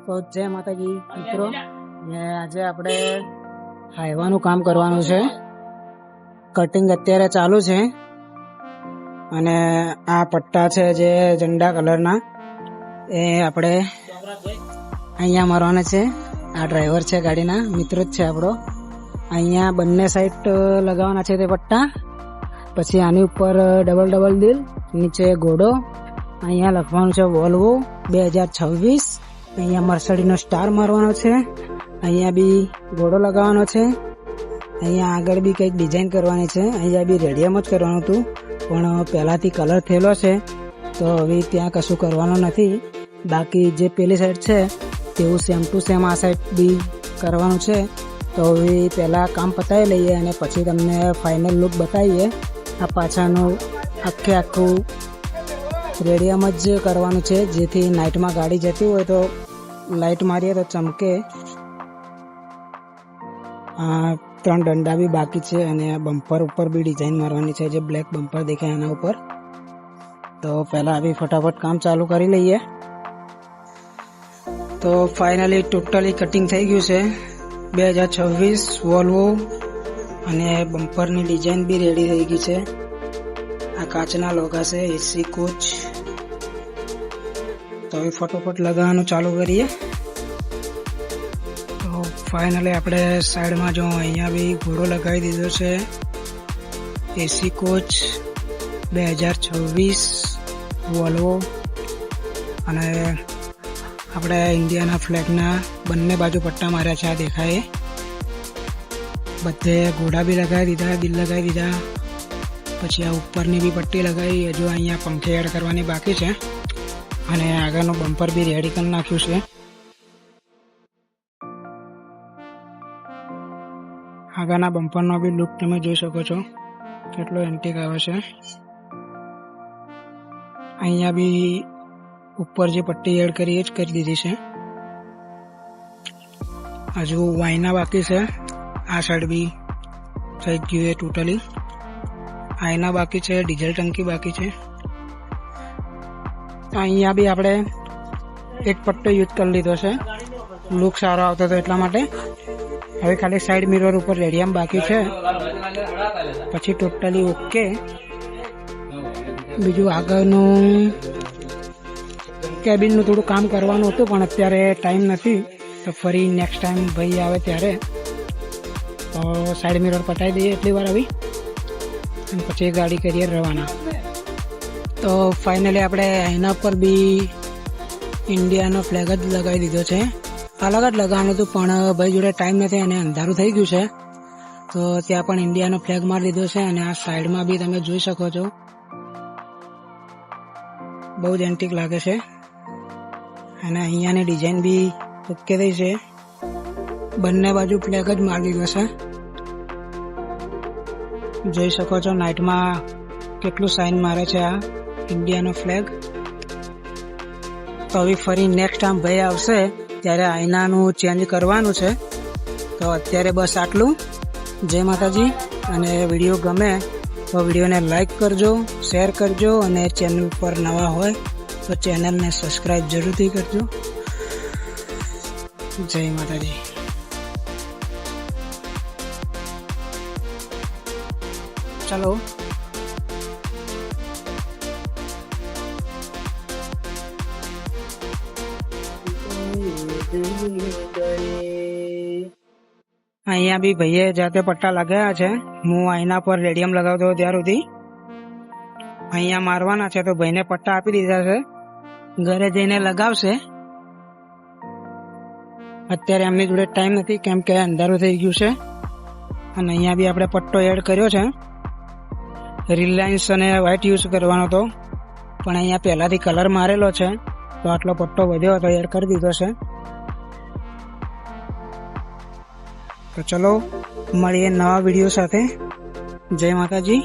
તો જય માતાજી મિત્રો, ને આજે આપણે હાઈવાનું કામ કરવાનું છે. કટિંગ અત્યારે ચાલુ છે અને આ પટ્ટા છે જે ઝંડા કલરના એ આપણે અહીંયા મારવાના છે. આ ડ્રાઈવર છે ગાડીના, મિત્ર જ છે આપણો. અહીંયા બંને સાઈડ લગાવવાના છે તે પટ્ટા. પછી આની ઉપર ડબલ દિલ, નીચે ઘોડો. અહીંયા લખવાનું છે વોલ્વો 2026. અહીંયા મર્સિડીઝનો સ્ટાર મારવાનો છે. અહીંયા બી ઘોડો લગાવવાનો છે. અહીંયા આગળ બી કંઈક ડિઝાઇન કરવાની છે. અહીંયા બી રેડિયમ જ કરવાનું હતું, પણ પહેલાથી કલર થયેલો છે તો હવે ત્યાં કશું કરવાનું નથી. બાકી જે પેલી સાઈડ છે તેવું સેમ ટુ સેમ આ સાઈડ બી કરવાનું છે. તો હવે પહેલાં કામ પતાવી લઈએ અને પછી તમને ફાઇનલ લુક બતાવીએ. આ પાછળનું આખું રેડિયમ જ કરવાનું છે, જેથી નાઇટમાં ગાડી જતી હોય તો લાઇટ મારીએ તો ચમકે. 3 દંડા બી બાકી છે અને બમ્પર ઉપર બી ડિઝાઇન મારવાની છે, જે બ્લેક બમ્પર દેખાય એના ઉપર. તો પહેલાં આવી ફટાફટ કામ ચાલુ કરી લઈએ. તો ફાઇનલી ટોટલી કટિંગ થઈ ગયું છે. 2026 વોલ્વો અને બમ્પરની ડિઝાઇન બી રેડી થઈ ગઈ છે. આ કાચના લોગા છે, એસી કોચ. તો હવે ફટોફટ લગાવવાનું ચાલુ કરીએ. તો ફાઇનલી આપણે સાઈડમાં જો અહીંયા બી ઘોડો લગાવી દીધો છે. એસી કોચ 2026 વોલ્વો અને આપણે ઇન્ડિયાના ફ્લેગના બંને બાજુ પટ્ટા માર્યા છે. આ દેખાય બધે ઘોડા બી લગાવી દીધા, દિલ લગાવી દીધા. પછી આ ઉપરની બી પટ્ટી લગાવી. હજુ અહીંયા પંખે એડ કરવાની બાકી છે અને આગળનું બમ્પર બી રેડી કરી નાખ્યું છે. આગળના બમ્પરનો બી લુક તમે જોઈ શકો છો, કેટલો એન્ટિક આવે છે. અહીંયા બી ઉપર જે પટ્ટી એડ કરી એ જ કરી દીધી છે. હજુ વાયના બાકી છે. આ સાઈડ બી થઈ ગયું એ ટોટલી. આયના બાકી છે, ડીઝલ ટંકી બાકી છે. અહીંયા બી આપણે એક પટ્ટો યુઝ કરી લીધો છે, લુક સારો આવતો હતો એટલા માટે. હવે ખાલી સાઈડ મિરર ઉપર રેડિયમ બાકી છે, પછી ટોટલી ઓકે. બીજું આગળનું કેબિનનું થોડું કામ કરવાનું હતું, પણ અત્યારે ટાઈમ નથી. તો ફરી નેક્સ્ટ ટાઈમ ભાઈ આવે ત્યારે તો સાઈડ મિરર પટાવી દઈએ એટલી વાર આવી, અને પછી ગાડી કરીએ રવાના. તો ફાઇનલી આપણે એના પર બી ઇન્ડિયાનો ફ્લેગ જ લગાવી દીધો છે. અલગ જ લગાવવાનું હતું, પણ ભાઈ જોડે ટાઈમ નથી અને અંધારું થઈ ગયું છે, તો ત્યાં પણ ઇન્ડિયાનો ફ્લેગ મારી દીધો છે. અને આ સાઈડમાં બી તમે જોઈ શકો છો, બહુ જ એન્ટિક લાગે છે. અને અહીંયાની ડિઝાઇન બી ઓકે થઈ છે. બંને બાજુ ફ્લેગ જ મારી દીધો છે, જોઈ શકો છો. નાઇટમાં કેટલું સાઇન મારે છે આ ઇન્ડિયાનો ફ્લેગ. તો હવે ફરી નેક્સ્ટ ટાઈમ ભાઈ આવશે ત્યારે આઈનાનું ચેન્જ કરવાનું છે. તો અત્યારે બસ આટલું. જય માતાજી. અને વિડીયો ગમે તો વિડીયોને લાઈક કરજો, શેર કરજો, અને ચેનલ પર નવા હોય તો ચેનલને સબસ્ક્રાઈબ જરૂરથી કરજો. જય માતાજી. ચલો. અહીંયા બી ભાઈએ જાતે પટ્ટા લગાવ્યા છે. હું આઈના પર રેડિયમ લગાવતો ત્યાર સુધી. અહીંયા મારવાના છે, તો ભાઈને પટ્ટા આપી દીધા છે, ઘરે જઈને લગાવશે. અત્યારે એમની જોડે ટાઈમ નથી, કેમ કે અંધારું થઈ ગયું છે. અને અહીંયા બી આપણે પટ્ટો એડ કર્યો છે. રિલાયન્સ અને વ્હાઇટ યુઝ કરવાનો હતો, પણ અહીંયા પહેલાંથી કલર મારેલો છે, તો આટલો પટ્ટો વધ્યો હતો, એડ કરી દીધો છે. તો ચલો મળીએ નવા વિડીયો સાથે. જય માતાજી.